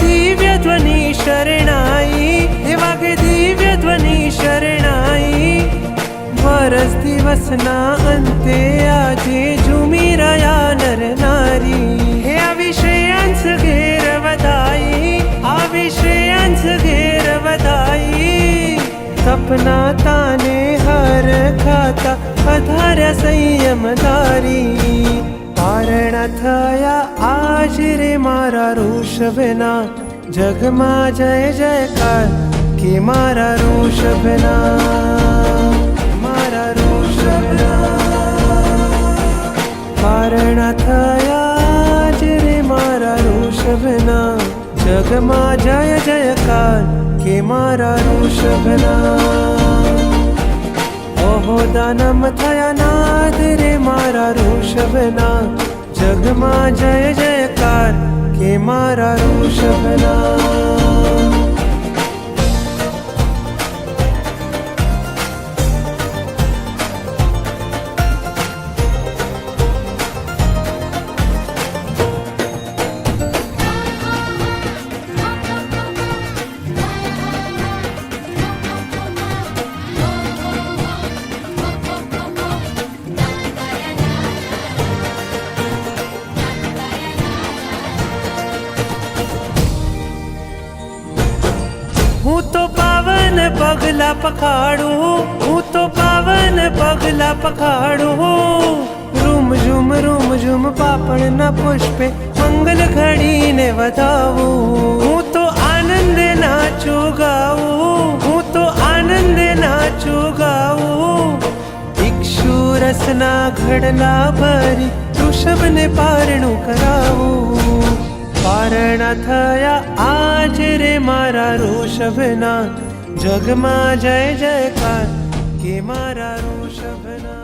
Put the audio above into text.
દિવ્ય ધ્વનિ શરણાઈ, હે વાગે દિવ્ય ધ્વનિ શરણાઈ. વરસ દિવસના અંતે આજે ઝૂમી રહ્યા નર નારી. હે આવિશે અંશ ઘેર વધાઈ, આવિશે અંશ ઘેર વધાઈ. સપના તાને હર ખાતા વધાર્યા સંયમધારી. કારણ થયા આજ રે મારા ઋષભના, જગમાં જય જયકાર કે મારા ઋષભના, મારા ઋષભના. કારણ થયા આજ રે મારા ઋષભના, જગમાં જય જયકાર કે મારા ઋષભના. ઓહો દાનમ થયા નાદ રે મારા ઋષભના, જગમાં જય જયકાર કે મારા ઋષભના. હું તો પાવન પગલા પખાડું, હું તો પાવન પગલા પખાડું. રૂમ ઝુમ પાપણના પુષ્પે મંગલ ઘડીને વધાવું. હું તો આનંદ નાચું ગાવું, હું તો આનંદ નાચું ગાવું. ઇક્ષુ રસના ઘડલા ભરી ઋષભને પારણું કરાવું. કારણ થયા આજ રે મારા ઋષભના, જગમાં જય જયકાર કે મારા ઋષભના.